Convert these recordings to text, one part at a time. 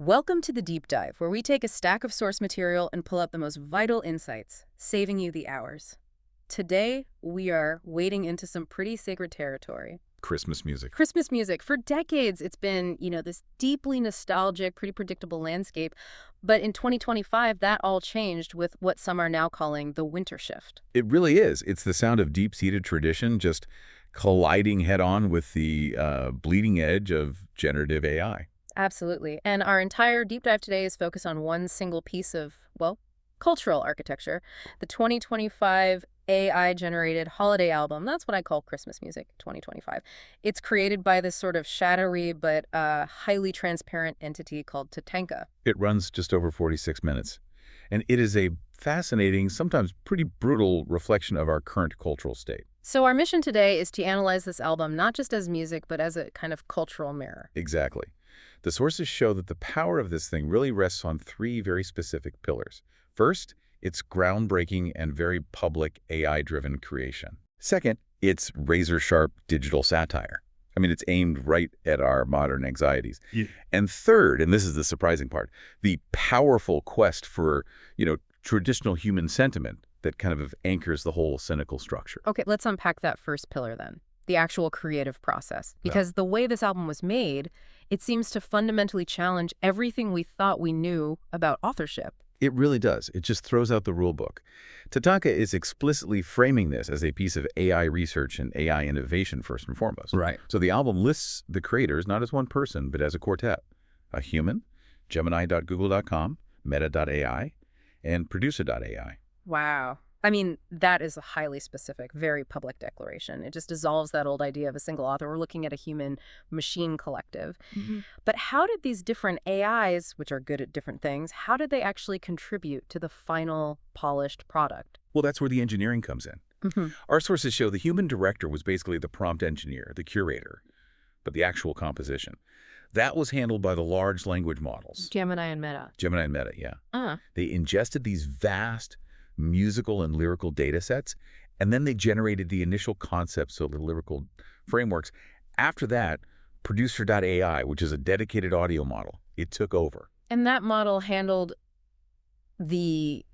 Welcome to the Deep Dive, where we take a stack of source material and pull out the most vital insights, saving you the hours. Today, we are wading into some pretty sacred territory. Christmas music. Christmas music. For decades, it's been, this deeply nostalgic, pretty predictable landscape. But in 2025, that all changed with what some are now calling the winter shift. It really is. It's the sound of deep-seated tradition just colliding head-on with the bleeding edge of generative AI. Absolutely. And our entire deep dive today is focused on one single piece of, cultural architecture, the 2025 AI-generated holiday album. That's what I call Christmas music 2025. It's created by this sort of shadowy but highly transparent entity called TATANKA. It runs just over 46 minutes. And it is a fascinating, sometimes pretty brutal reflection of our current cultural state. So our mission today is to analyze this album not just as music, but as a kind of cultural mirror. Exactly. The sources show that the power of this thing really rests on three very specific pillars. First, it's groundbreaking and very public AI-driven creation. Second, it's razor-sharp digital satire. I mean, it's aimed right at our modern anxieties. Yeah. And third, and this is the surprising part, the powerful quest for, traditional human sentiment that kind of anchors the whole cynical structure. Okay, let's unpack that first pillar then. The actual creative process. Because the way this album was made, it seems to fundamentally challenge everything we thought we knew about authorship. It really does. It just throws out the rule book. TATANKA is explicitly framing this as a piece of AI research and AI innovation first and foremost. Right. So the album lists the creators not as one person, but as a quartet. A human, Gemini.google.com, Meta.ai, and Producer.ai. Wow. I mean, that is a highly specific, very public declaration. It just dissolves that old idea of a single author. We're looking at a human-machine collective. But how did these different AIs, which are good at different things, how did they actually contribute to the final polished product? Well, that's where the engineering comes in. Our sources show the human director was basically the prompt engineer, the curator, but the actual composition. That was handled by the large language models. Gemini and Meta. Gemini and Meta, yeah. They ingested these vast musical and lyrical data sets, and then they generated the initial concepts, so the lyrical frameworks. After that, Producer.ai, which is a dedicated audio model, it took over. And that model handled the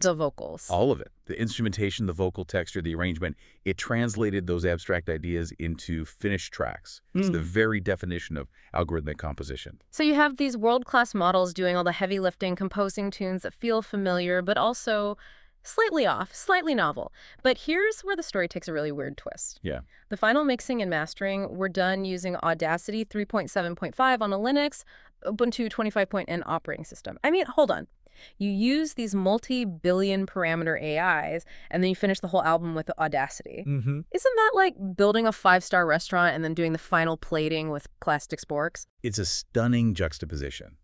vocals. All of it. The instrumentation, the vocal texture, the arrangement. It translated those abstract ideas into finished tracks. It's the very definition of algorithmic composition. So you have these world-class models doing all the heavy lifting, composing tunes that feel familiar, but also slightly off, slightly novel. But here's where the story takes a really weird twist. Yeah. The final mixing and mastering were done using Audacity 3.7.5 on a Linux, Ubuntu 25.n operating system. I mean, hold on. You use these multi-billion parameter AIs, and then you finish the whole album with Audacity. Isn't that like building a 5-star restaurant and then doing the final plating with plastic sporks? It's a stunning juxtaposition,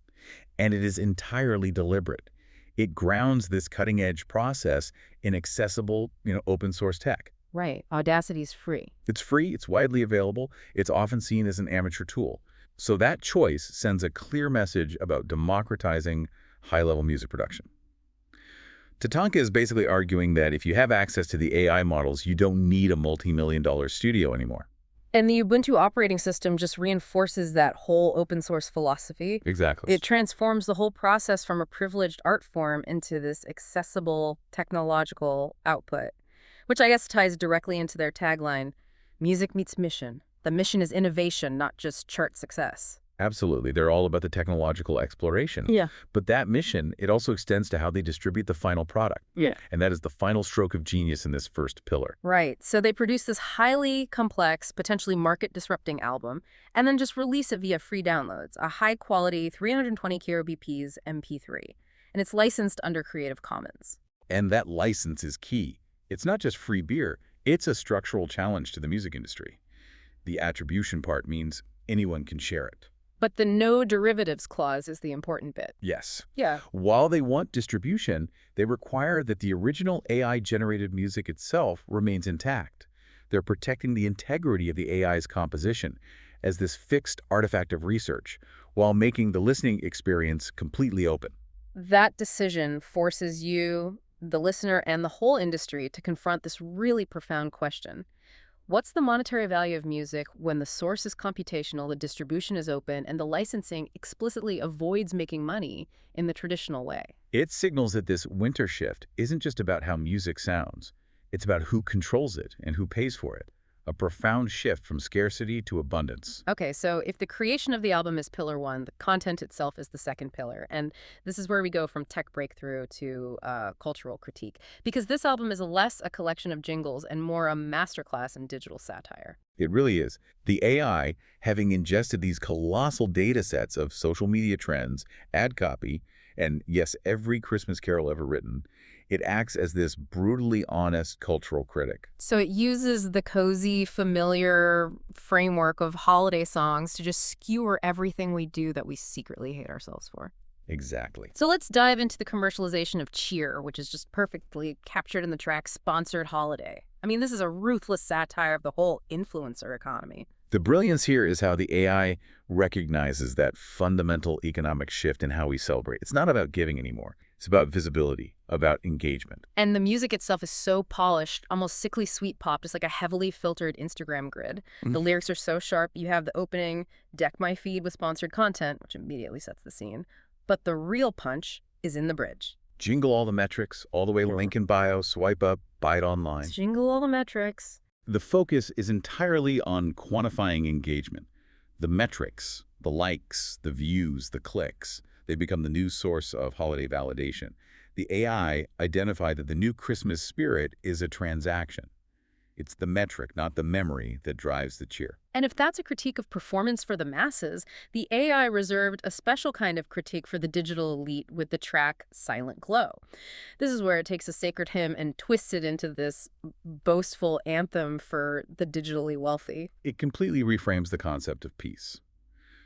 and it is entirely deliberate. It grounds this cutting-edge process in accessible, open source tech. Right. Audacity's free. It's free. It's widely available. It's often seen as an amateur tool. So that choice sends a clear message about democratizing high-level music production. TATANKA is basically arguing that if you have access to the AI models, you don't need a multi-million-dollar studio anymore. And the Ubuntu operating system just reinforces that whole open source philosophy. Exactly. It transforms the whole process from a privileged art form into this accessible technological output, which I guess ties directly into their tagline, music meets mission. The mission is innovation, not just chart success. Absolutely. They're all about the technological exploration. Yeah. But that mission, it also extends to how they distribute the final product. Yeah. And that is the final stroke of genius in this first pillar. Right. So they produce this highly complex, potentially market-disrupting album, and then just release it via free downloads, a high-quality 320 kbps MP3. And it's licensed under Creative Commons. And that license is key. It's not just free beer. It's a structural challenge to the music industry. The attribution part means anyone can share it. But the no derivatives clause is the important bit. Yes. Yeah. While they want distribution, they require that the original AI-generated music itself remains intact. They're protecting the integrity of the AI's composition as this fixed artifact of research, while making the listening experience completely open. That decision forces you, the listener, and the whole industry to confront this really profound question. What's the monetary value of music when the source is computational, the distribution is open, and the licensing explicitly avoids making money in the traditional way? It signals that this winter shift isn't just about how music sounds. It's about who controls it and who pays for it. A profound shift from scarcity to abundance. Okay, so if the creation of the album is pillar one, the content itself is the second pillar. And this is where we go from tech breakthrough to cultural critique. Because this album is less a collection of jingles and more a masterclass in digital satire. It really is. The AI, having ingested these colossal data sets of social media trends, ad copy, and yes, every Christmas carol ever written, it acts as this brutally honest cultural critic. So it uses the cozy, familiar framework of holiday songs to just skewer everything we do that we secretly hate ourselves for. Exactly. So let's dive into the commercialization of cheer, which is just perfectly captured in the track Sponsored Holiday. I mean, this is a ruthless satire of the whole influencer economy. The brilliance here is how the AI recognizes that fundamental economic shift in how we celebrate. It's not about giving anymore. It's about visibility, about engagement. And the music itself is so polished, almost sickly sweet pop, just like a heavily filtered Instagram grid. The lyrics are so sharp. You have the opening, deck my feed with sponsored content, which immediately sets the scene. But the real punch is in the bridge. Jingle all the metrics, all the way link in bio, swipe up, buy it online. Jingle all the metrics. The focus is entirely on quantifying engagement. The metrics, the likes, the views, the clicks, they become the new source of holiday validation. The AI identified that the new Christmas spirit is a transaction. It's the metric, not the memory, that drives the cheer. And if that's a critique of performance for the masses, the AI reserved a special kind of critique for the digital elite with the track Silent Glow. This is where it takes a sacred hymn and twists it into this boastful anthem for the digitally wealthy. It completely reframes the concept of peace.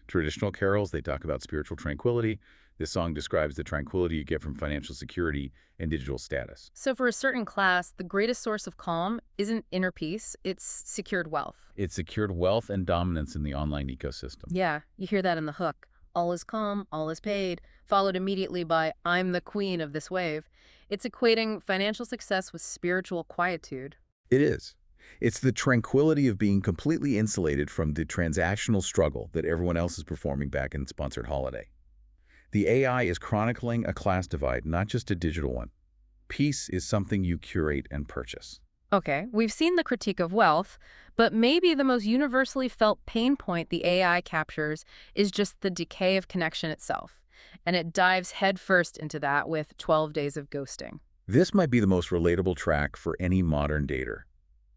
Traditional carols, they talk about spiritual tranquility. This song describes the tranquility you get from financial security and digital status. So for a certain class, the greatest source of calm isn't inner peace, it's secured wealth. It secured wealth and dominance in the online ecosystem. Yeah, you hear that in the hook. All is calm, all is paid, followed immediately by I'm the queen of this wave. It's equating financial success with spiritual quietude. It is. It's the tranquility of being completely insulated from the transactional struggle that everyone else is performing back in Sponsored Holiday. The AI is chronicling a class divide, not just a digital one. Peace is something you curate and purchase. Okay, we've seen the critique of wealth, but maybe the most universally felt pain point the AI captures is just the decay of connection itself. And it dives headfirst into that with 12 Days of Ghosting. This might be the most relatable track for any modern dater.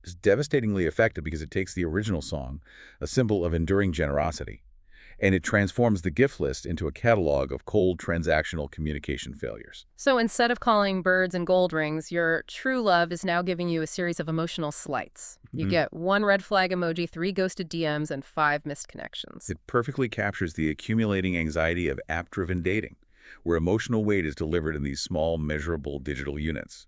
It's devastatingly effective because it takes the original song, a symbol of enduring generosity, and it transforms the gift list into a catalog of cold transactional communication failures. So instead of calling birds and gold rings, your true love is now giving you a series of emotional slights. You get 1 red flag emoji, 3 ghosted DMs, and 5 missed connections. It perfectly captures the accumulating anxiety of app-driven dating, where emotional weight is delivered in these small, measurable digital units.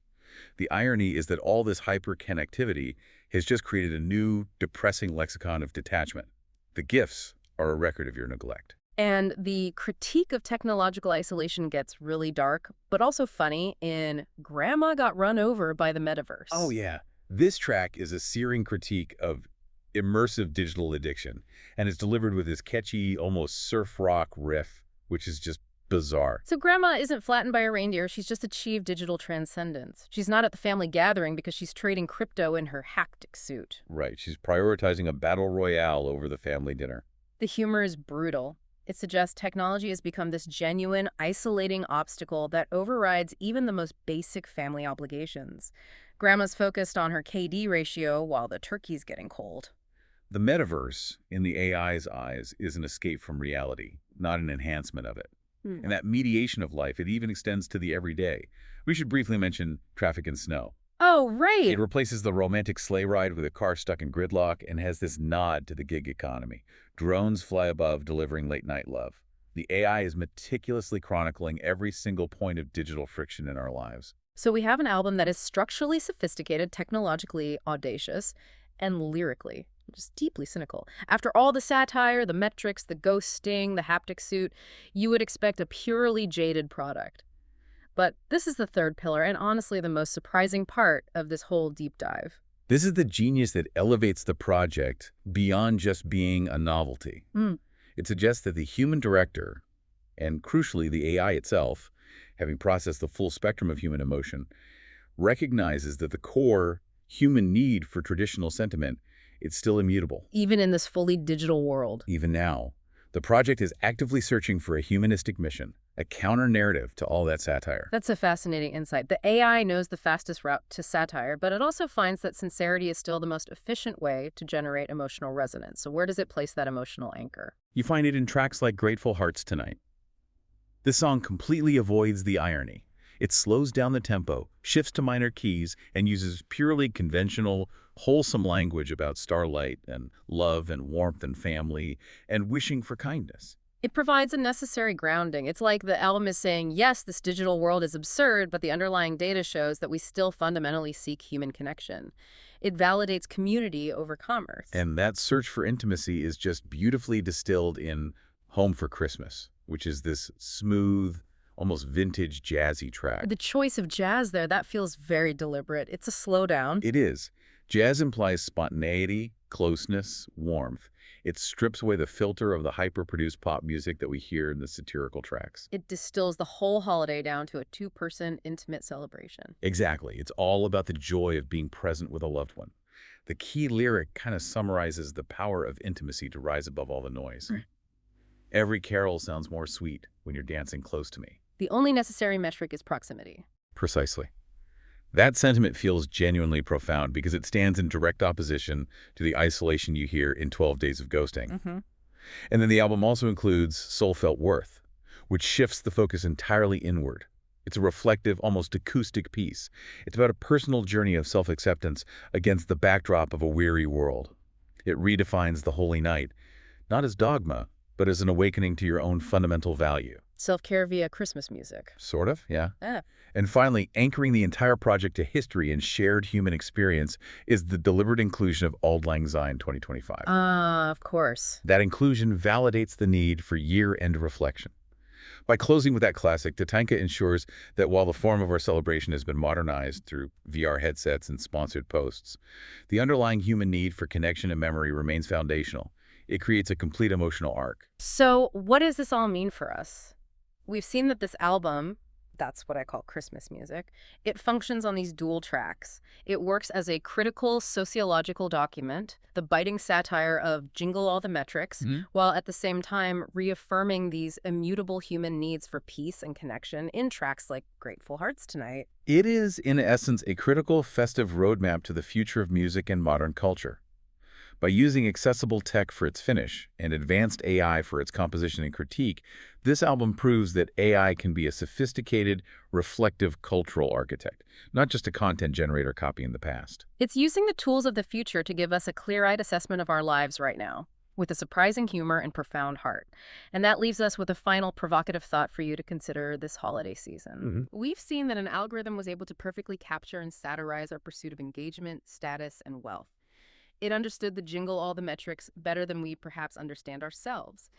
The irony is that all this hyper-connectivity has just created a new, depressing lexicon of detachment. The gifts are a record of your neglect. And the critique of technological isolation gets really dark, but also funny in Grandma Got Run Over by the Metaverse. Oh, yeah. This track is a searing critique of immersive digital addiction, and it's delivered with this catchy, almost surf rock riff, which is just bizarre. So Grandma isn't flattened by a reindeer, she's just achieved digital transcendence. She's not at the family gathering because she's trading crypto in her haptic suit. Right. She's prioritizing a battle royale over the family dinner. The humor is brutal. It suggests technology has become this genuine, isolating obstacle that overrides even the most basic family obligations. Grandma's focused on her KD ratio while the turkey's getting cold. The metaverse, in the AI's eyes, is an escape from reality, not an enhancement of it. And that mediation of life, it even extends to the everyday. We should briefly mention traffic and snow. Oh, right. It replaces the romantic sleigh ride with a car stuck in gridlock and has this nod to the gig economy. Drones fly above, delivering late-night love. The AI is meticulously chronicling every single point of digital friction in our lives. So we have an album that is structurally sophisticated, technologically audacious, and lyrically just deeply cynical. After all the satire, the metrics, the ghost sting, the haptic suit, you would expect a purely jaded product. But this is the third pillar, and honestly the most surprising part of this whole deep dive. This is the genius that elevates the project beyond just being a novelty. Mm. It suggests that the human director, and crucially the AI itself, having processed the full spectrum of human emotion, recognizes that the core human need for traditional sentiment is still immutable. Even in this fully digital world. Even now, the project is actively searching for a humanistic mission, a counter-narrative to all that satire. That's a fascinating insight. The AI knows the fastest route to satire, but it also finds that sincerity is still the most efficient way to generate emotional resonance. So where does it place that emotional anchor? You find it in tracks like Grateful Hearts Tonight. This song completely avoids the irony. It slows down the tempo, shifts to minor keys, and uses purely conventional, wholesome language about starlight and love and warmth and family and wishing for kindness. It provides a necessary grounding. It's like the album is saying, yes, this digital world is absurd, but the underlying data shows that we still fundamentally seek human connection. It validates community over commerce. And that search for intimacy is just beautifully distilled in Home for Christmas, which is this smooth, almost vintage jazzy track. The choice of jazz there, that feels very deliberate. It's a slowdown. It is. Jazz implies spontaneity, closeness, warmth. It strips away the filter of the hyper-produced pop music that we hear in the satirical tracks. It distills the whole holiday down to a two-person intimate celebration. Exactly. It's all about the joy of being present with a loved one. The key lyric kind of summarizes the power of intimacy to rise above all the noise. Every carol sounds more sweet when you're dancing close to me. The only necessary metric is proximity. Precisely. That sentiment feels genuinely profound because it stands in direct opposition to the isolation you hear in 12 Days of Ghosting. And then the album also includes Soul Felt Worth, which shifts the focus entirely inward. It's a reflective, almost acoustic piece. It's about a personal journey of self-acceptance against the backdrop of a weary world. It redefines the holy night, not as dogma, but as an awakening to your own fundamental value. Self-care via Christmas music. Sort of, yeah. Yeah. And finally, anchoring the entire project to history and shared human experience is the deliberate inclusion of Auld Lang Syne 2025. Of course. That inclusion validates the need for year-end reflection. By closing with that classic, TATANKA ensures that while the form of our celebration has been modernized through VR headsets and sponsored posts, the underlying human need for connection and memory remains foundational. It creates a complete emotional arc. So what does this all mean for us? We've seen that this album, that's what I call Christmas music, it functions on these dual tracks. It works as a critical sociological document, the biting satire of jingle all the metrics, while at the same time reaffirming these immutable human needs for peace and connection in tracks like Grateful Hearts Tonight. It is, in essence, a critical, festive roadmap to the future of music and modern culture. By using accessible tech for its finish and advanced AI for its composition and critique, this album proves that AI can be a sophisticated, reflective cultural architect, not just a content generator copying the past. It's using the tools of the future to give us a clear-eyed assessment of our lives right now, with a surprising humor and profound heart. And that leaves us with a final provocative thought for you to consider this holiday season. We've seen that an algorithm was able to perfectly capture and satirize our pursuit of engagement, status, and wealth. It understood the jingle all the metrics better than we perhaps understand ourselves.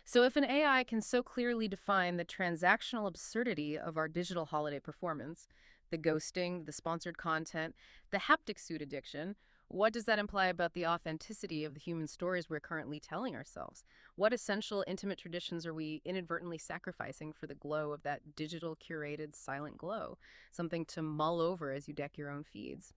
So if an AI can so clearly define the transactional absurdity of our digital holiday performance, the ghosting, the sponsored content, the haptic suit addiction, what does that imply about the authenticity of the human stories we're currently telling ourselves? What essential intimate traditions are we inadvertently sacrificing for the glow of that digital curated silent glow? Something to mull over as you deck your own feeds.